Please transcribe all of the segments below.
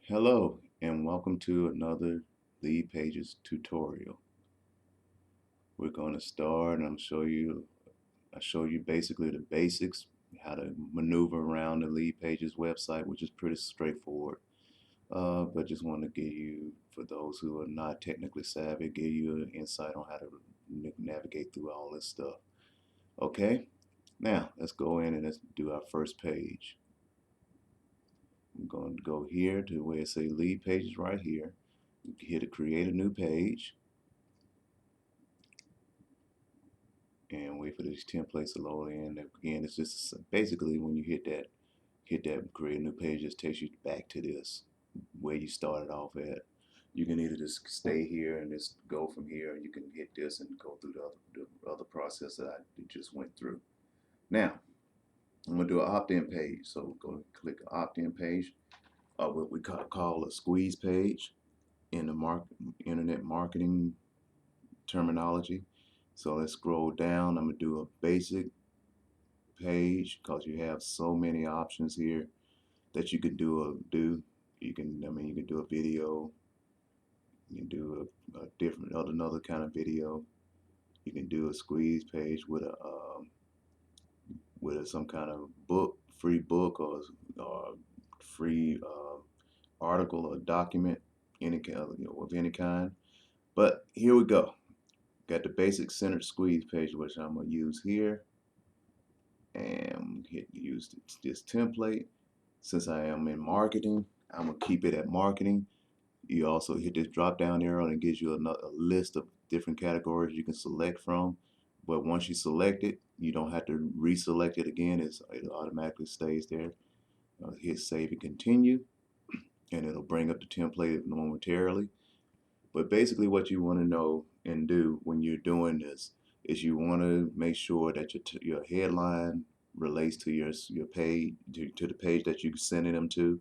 Hello and welcome to another Leadpages tutorial. We're going to start and I show you basically the basics, how to maneuver around the Leadpages website, which is pretty straightforward. But just want to give you, for those who are not technically savvy, give you an insight on how to navigate through all this stuff. Okay, now let's go in and let's do our first page. I'm going to go here to where it says Leadpages right here. Hit to create a new page and wait for these templates to load in. Again, it's just basically when you hit that create a new page, it just takes you back to this where you started off at. You can either just stay here and just go from here, or you can hit this and go through the other process that I just went through. Now, I'm gonna do an opt-in page. So go and click opt-in page, what we call a squeeze page in the internet marketing terminology. So let's scroll down. I'm gonna do a basic page because you have so many options here that you can do. You can do a video. You can do a different another kind of video. You can do a squeeze page with some kind of book, free book, or free article or document, of any kind. But here we go. Got the basic centered squeeze page, which I'm gonna use here, and hit use this template. Since I am in marketing, I'm gonna keep it at marketing. You also hit this drop down arrow and it gives you a list of different categories you can select from. But once you select it, you don't have to reselect it again. It automatically stays there. Hit save and continue, and it'll bring up the template momentarily. But basically, what you want to know and do when you're doing this is you want to make sure that your headline relates to your page, to the page that you're sending them to.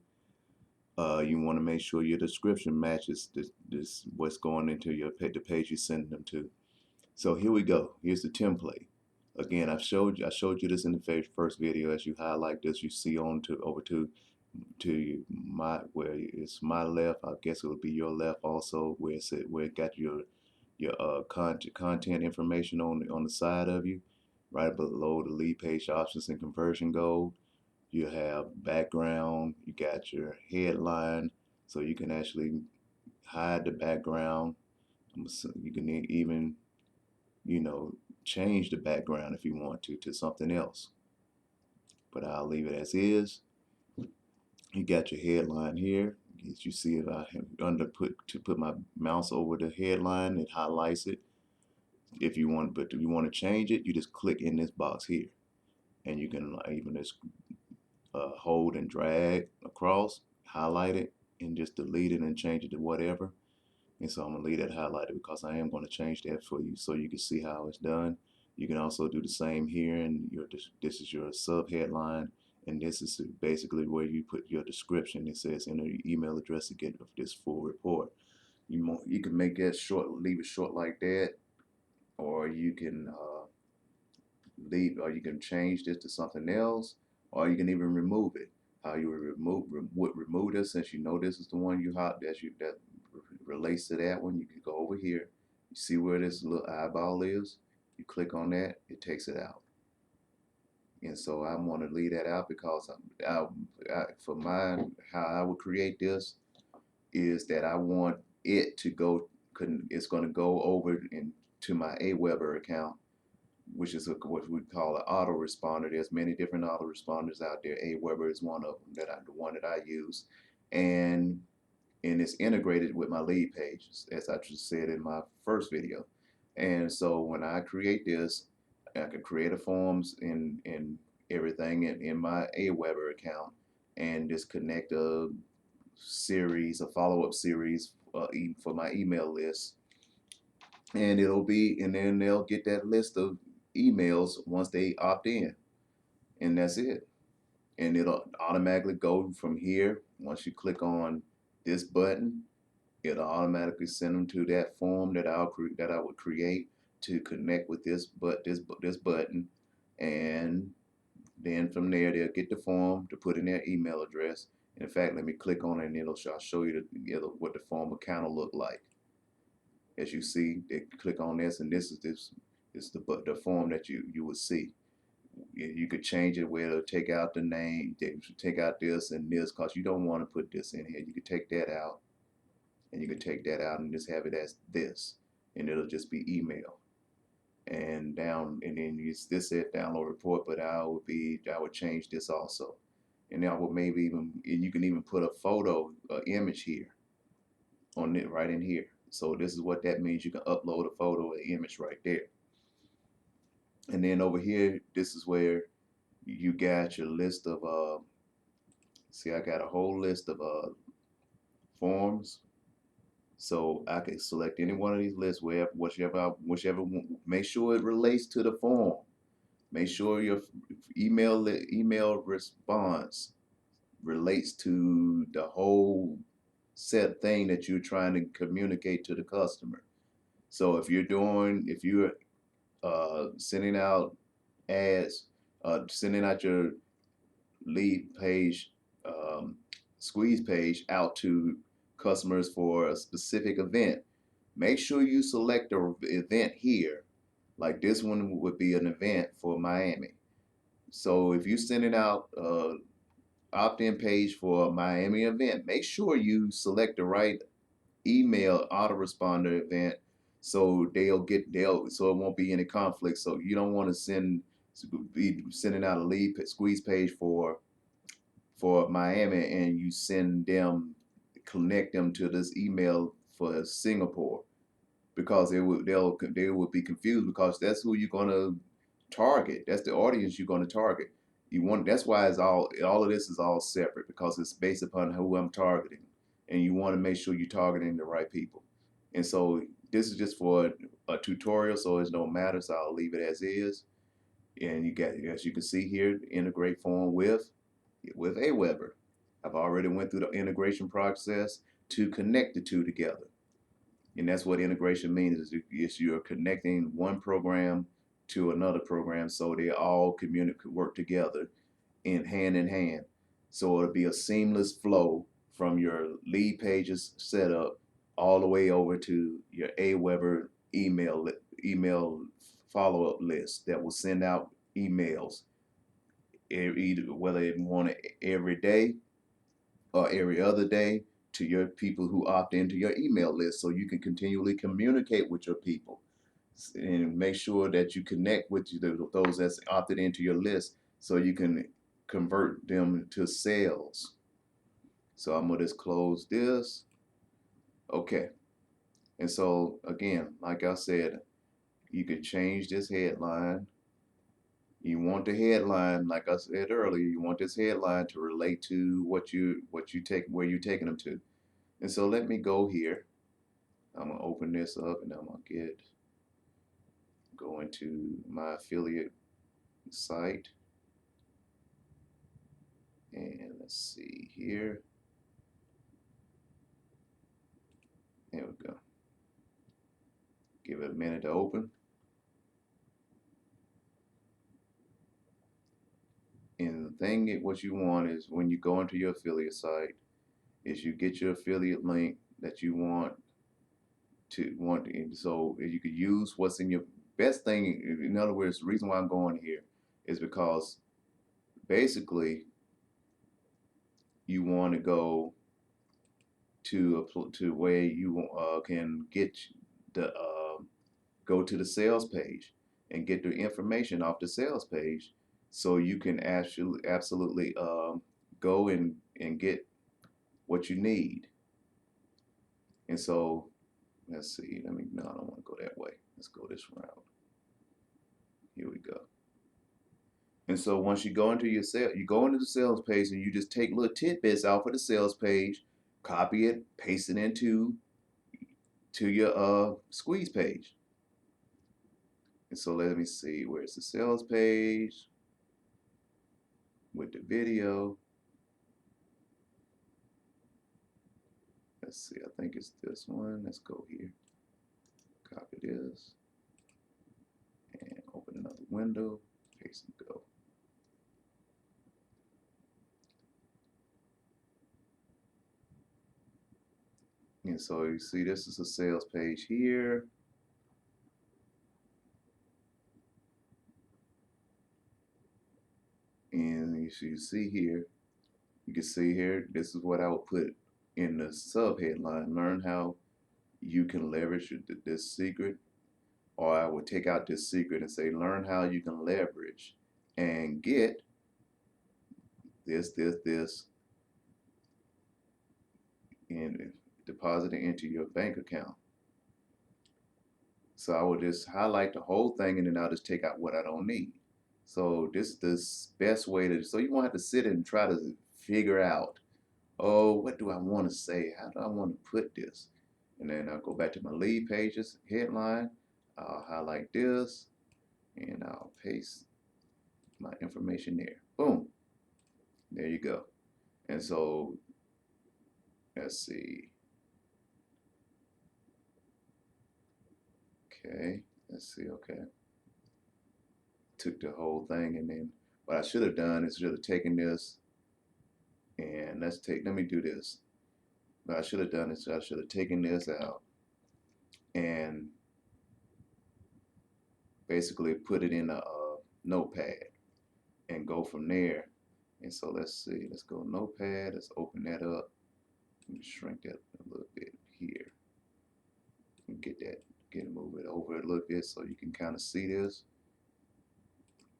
You want to make sure your description matches this what's going into the page you're sending them to. So here we go. Here's the template. Again, I showed you this in the first video. As you highlight this, you see on to over to my where it's my left. I guess it would be your left also, where it got your content information on the side of you, right below the lead page options and conversion goal. You have background, you got your headline, so you can actually hide the background. You can even, you know, change the background if you want to something else. But I'll leave it as is. You got your headline here. As you see, if I have put my mouse over the headline, it highlights it. But if you want to change it, you just click in this box here, and you can even just hold and drag across, highlight it, and just delete it and change it to whatever. And so I'm gonna leave that highlighted because I am going to change that for you so you can see how it's done. You can also do the same here, and this is your sub headline, and this is basically where you put your description. It says enter your email address to get this full report. You can make that short, leave it short like that, or you can or you can change this to something else, or you can even remove it. How you would remove this, since you know this is the one that relates to that one. You can go over here, you see where this little eyeball is, you click on that, it takes it out. And so I want to leave that out because for mine, how I would create this is that I want it to go, it's going to go over into my Aweber account, which is what we call an autoresponder. There's many different autoresponders out there. Aweber is one of them, the one that I use, and it's integrated with my lead pages, as I just said in my first video. And so when I create this, I can create a forms in everything in my Aweber account, and just connect a follow-up series for my email list, and and then they'll get that list of emails once they opt in, and that's it. And it'll automatically go from here. Once you click on this button, it'll automatically send them to that form that I would create to connect with this button, and then from there they'll get the form to put in their email address, In fact, let me click on it and I'll show you what the form account will look like. As you see, they click on this, and this is the form that you would see. You could change it where it'll take out the name, take out this and this, because you don't want to put this in here. You could take that out, and you could take that out and just have it as this, and it'll just be email. And down, and then this said download report, but I would change this also. And I would maybe even, and you can even put a photo, image here on it right in here. So this is what that means. You can upload a photo or image right there. And then over here, this is where you got your list of see, I got a whole list of forms. So I can select any one of these lists, whichever one. Make sure it relates to the form. Make sure your email response relates to the whole set thing that you're trying to communicate to the customer. So if you're sending out ads, sending out your lead page, squeeze page out to customers for a specific event, make sure you select the event here. Like this one would be an event for Miami. So if you're sending out opt-in page for a Miami event, make sure you select the right email autoresponder event, so so it won't be any conflict. So you don't want to be sending out a lead squeeze page for Miami, and you connect them to this email for Singapore, because they would be confused, because that's who you're gonna target. That's the audience you're gonna target. That's why all of this is all separate, because it's based upon who I'm targeting, and you want to make sure you're targeting the right people. And so this is just for a tutorial, so it don't matter. So I'll leave it as is. And as you can see here, integrate form with Aweber. I've already went through the integration process to connect the two together. And that's what integration means, is you're connecting one program to another program, so they all work together in hand. So it'll be a seamless flow from your Leadpages setup all the way over to your Aweber email follow-up list that will send out emails, either whether you want it every day or every other day, to your people who opt into your email list, so you can continually communicate with your people and make sure that you connect with those that's opted into your list, so you can convert them to sales. So I'm gonna just close this. Okay. And so again, like I said, you can change this headline. You want the headline, like I said earlier, you want this headline to relate to where you're taking them to. And so let me go here. I'm gonna open this up, and I'm gonna go into my affiliate site. And let's see here. There we go. Give it a minute to open. And the thing, what you want is, when you go into your affiliate site, is you get your affiliate link that you want. So you could use what's in your best thing. In other words, the reason why I'm going here is because basically you want to go to where you can get the go to the sales page and get the information off the sales page, so you can absolutely go and get what you need. And so let's see. No, I don't want to go that way. Let's go this route. Here we go. And so once you go into you go into the sales page, and you just take little tidbits off of the sales page, copy it, paste it into your squeeze page. And so let me see, where's the sales page with the video? Let's see, I think it's this one. Let's go here. Copy this and open another window, paste and go. And so you see this is a sales page here. And you see here, you can see here, this is what I would put in the sub headline. Learn how you can leverage this secret. Or I would take out this secret and say, learn how you can leverage and get this, and deposit it into your bank account. So I would just highlight the whole thing and then I'll just take out what I don't need. So this is the best way to, so you won't have to sit and try to figure out, oh, what do I want to say? How do I want to put this? And then I'll go back to my lead pages, headline. I'll highlight this and I'll paste my information there. Boom. There you go. And so let's see. Okay, let's see. Okay. Took the whole thing and then what I should have done is should have taken this and let me do this. What I should have done is I should have taken this out and basically put it in a notepad and go from there. And so let's see, let's go notepad, let's open that up. Let me shrink that a little bit here and move it over a little bit so you can kind of see this.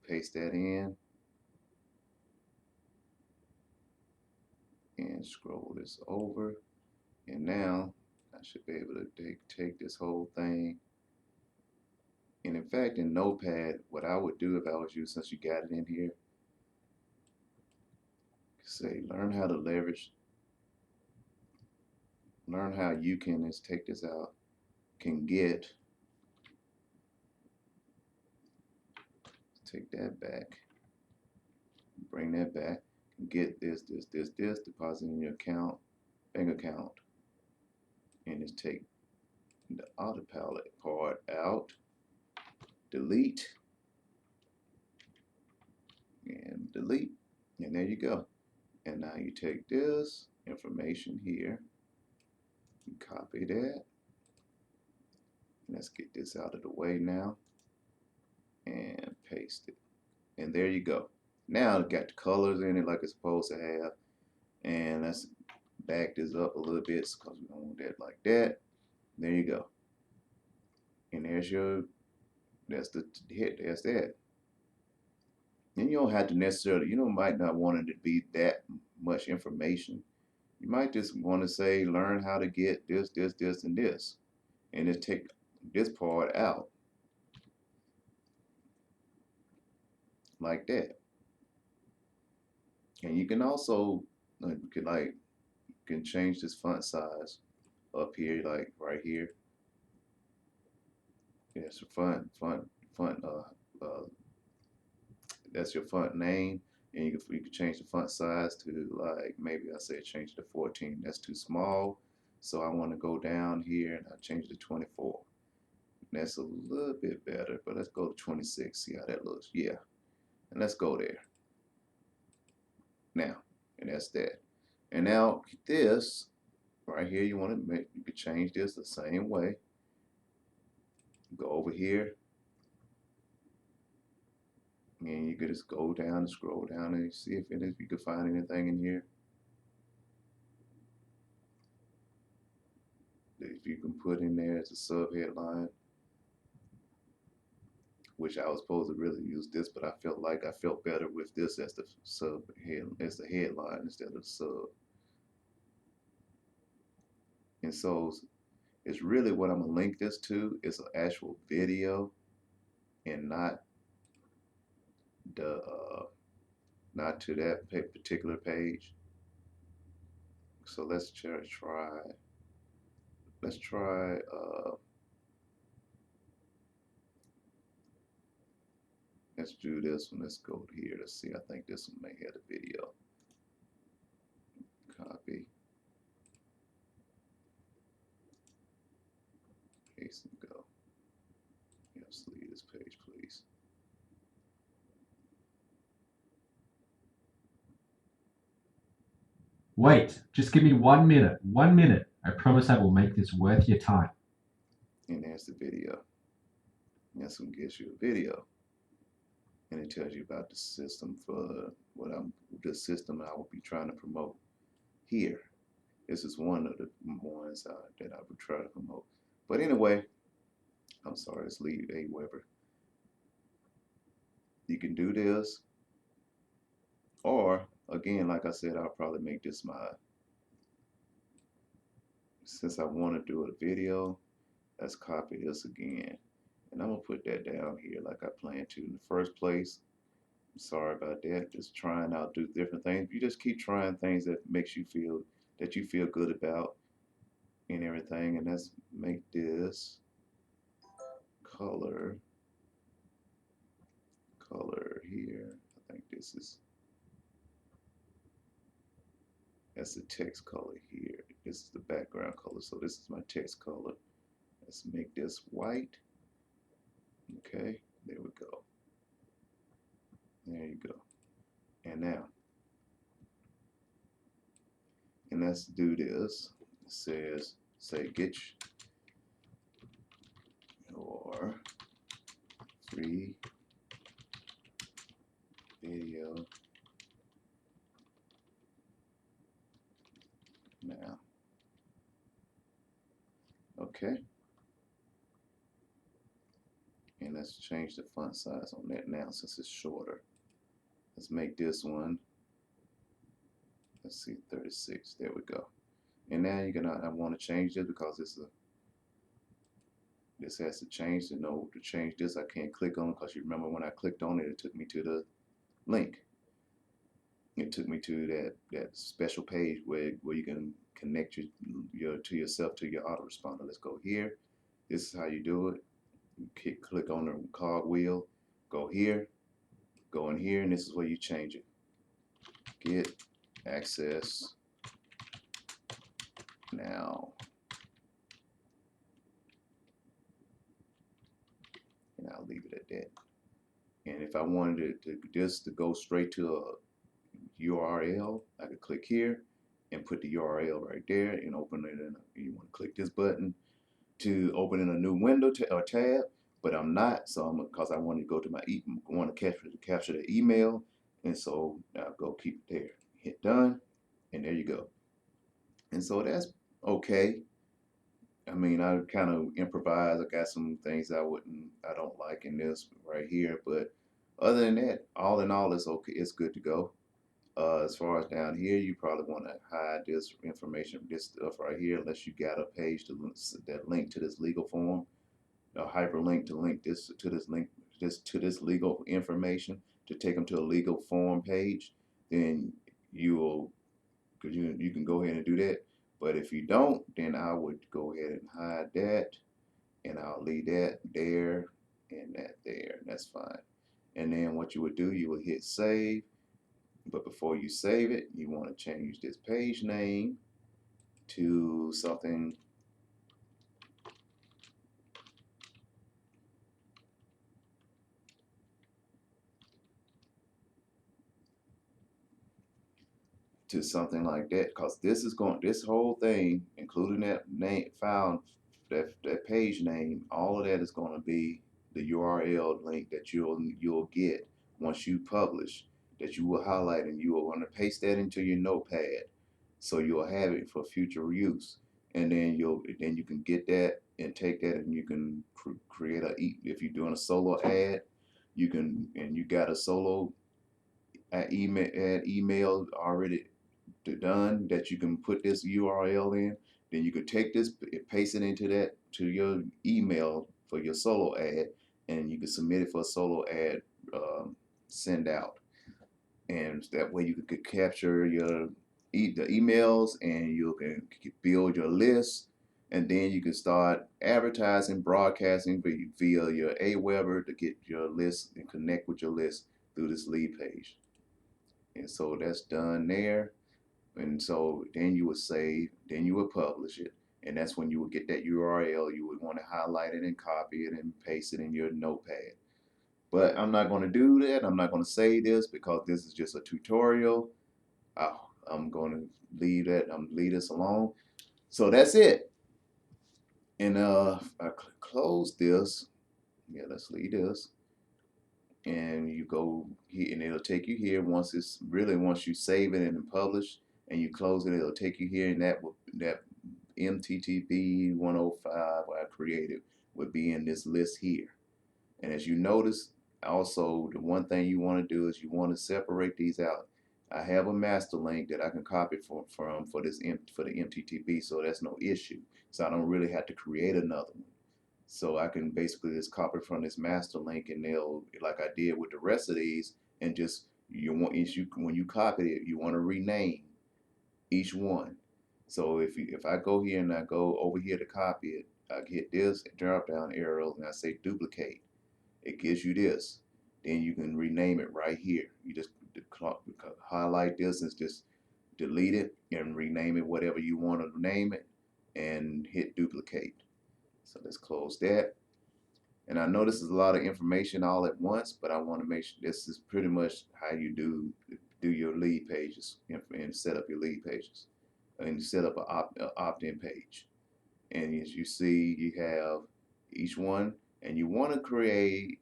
Paste that in and scroll this over. And now I should be able to take this whole thing. And in fact, in Notepad, what I would do if I was you, since you got it in here, say learn how to leverage, learn how you can, let's take this out, can get, take that back, bring that back, get this, deposit in your account, bank account, and just take the autopilot part out, delete, and delete, and there you go. And now you take this information here, copy that, let's get this out of the way now, and paste it. And there you go. Now it got the colors in it like it's supposed to have. And let's back this up a little bit because we don't want that like that. There you go. And there's your, that's the hit, that's that. And you don't have to necessarily, you might not want it to be that much information. You might just want to say, learn how to get this, and this. And just take this part out. Like that. And you can also, you can change this font size up here, like right here. Yes, that's your font name, and you can change the font size to, like, maybe I say change it to 14. That's too small, so I want to go down here and I change it to 24. That's a little bit better, but let's go to 26. See how that looks. Yeah, and let's go there now, and that's that. And now this right here, you can change this the same way. Go over here, and you could just go down and scroll down and see if you can find anything in here. If you can put in there as a sub headline, which I was supposed to really use this, but I felt better with this as the as the headline instead of the sub. And so it's really what I'm gonna link this to is an actual video and not the not to that particular page. So let's try let's do this one. Let's go here. Let's see. I think this one may have a video. Copy. Paste and go. Yes, leave this page, please. Wait, just give me 1 minute. 1 minute. I promise I will make this worth your time. And there's the video. This one gives you a video, and it tells you about the system for the system I will be trying to promote here. This is one of the ones that I would try to promote. But anyway, I'm sorry, it's Lee A. Weber. You can do this, or again, like I said, I'll probably make this my, since I want to do a video, let's copy this again. And I'm gonna put that down here like I planned to in the first place. I'm sorry about that. Just trying out do different things. You just keep trying things that makes you feel that you feel good about and everything. And let's make this color here. I think this is, that's the text color here. This is the background color. So this is my text color. Let's make this white. Okay, there we go. There you go. And now, and let's do this. It says, say get your free video now. Okay. And let's change the font size on that now since it's shorter. Let's make this one, let's see, 36. There we go. And now you're gonna, I want to change this because this has to change. To know to change this, I can't click on it because you remember when I clicked on it, it took me to the link. It took me to that special page where you can connect your to yourself to your autoresponder. Let's go here. This is how you do it. You click on the cog wheel, go here, go in here, and this is where you change it. Get access now. And I'll leave it at that. And if I wanted it to just to go straight to a URL, I could click here and put the URL right there and open it in you want to click this button to open in a new window or tab, but I'm not, so I'm because I want to go to my want to capture the email, and so I'll go keep it there. Hit done, and there you go. And so that's okay. I mean, I kind of improvise. I got some things I don't like in this right here, but other than that, all in all, it's okay. It's good to go. As far as down here, you probably want to hide this information, this stuff right here, unless you got a page that link to this legal form, a hyperlink to link this to this link to this legal information to take them to a legal form page. Then you will, because you can go ahead and do that. But if you don't, then I would go ahead and hide that, and I'll leave that there and that there. And that's fine. And then what you would do, you would hit save. But before you save it, you want to change this page name to something, like that, because this whole thing, including that name found, that page name, all of that is going to be the URL link that you'll get once you publish, that you will highlight, and you will want to paste that into your notepad so you'll have it for future use. And then you can get that and take that, and you can create if you're doing a solo ad, you can, and you got a solo email already done that you can put this URL in, then you could take this, paste it into that to your email for your solo ad, and you can submit it for a solo ad send out, and that way you could capture the emails, and you can build your list, and then you can start advertising, broadcasting via your Aweber to get your list and connect with your list through this lead page. And so that's done there. And so then you would save, then you would publish it. And that's when you would get that URL. You would want to highlight it and copy it and paste it in your notepad. But I'm not going to do that. I'm not going to say this because this is just a tutorial. I'm going to leave this alone. So that's it. And I close this. Yeah, let's leave this. And you go here, and it'll take you here. Once you save it and publish, and you close it, it'll take you here, and that MTTB 105 I created would be in this list here. And as you notice, also the one thing you want to do is you want to separate these out. I have a master link that I can copy from for for the MTTB, so that's no issue. So I don't really have to create another one. So I can basically just copy from this master link, and they'll, like I did with the rest of these, and just when you copy it, you want to rename each one. So if I go here and I go over here to copy it, I hit this drop down arrow and I say duplicate. It gives you this. Then you can rename it right here. You just highlight this and just delete it and rename it whatever you want to name it, and hit duplicate. So let's close that. And I know this is a lot of information all at once, but I want to make sure this is pretty much how you do your lead pages and set up your lead pages and set up an opt-in page. And as you see, you have each one, and you want to create,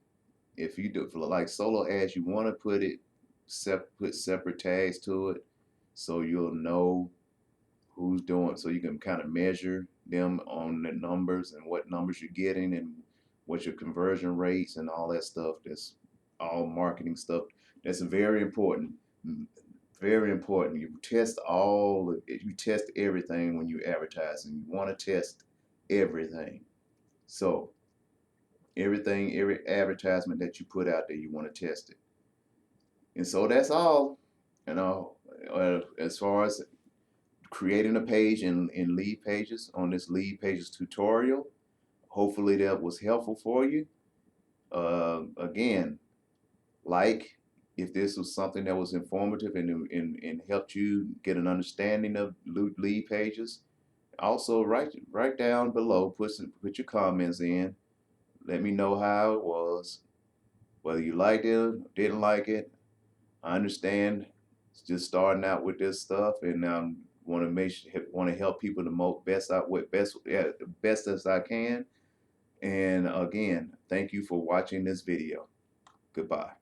if you do for like solo ads, you want to put separate tags to it, so you'll know who's doing, so you can kind of measure them on the numbers and what numbers you're getting and what your conversion rates and all that stuff. That's all marketing stuff. That's very important. Very important. You test everything when you advertise, and you want to test everything. So every advertisement that you put out there, you want to test it. And so that's all. You know, as far as creating a page in Leadpages on this Leadpages tutorial. Hopefully that was helpful for you. Again, like if this was something that was informative and helped you get an understanding of Leadpages. Also, write down below, put your comments in. Let me know how it was, whether you liked it or didn't like it. I understand it's just starting out with this stuff, and want to help people the most best out with best yeah, the best as I can. And again, thank you for watching this video. Goodbye.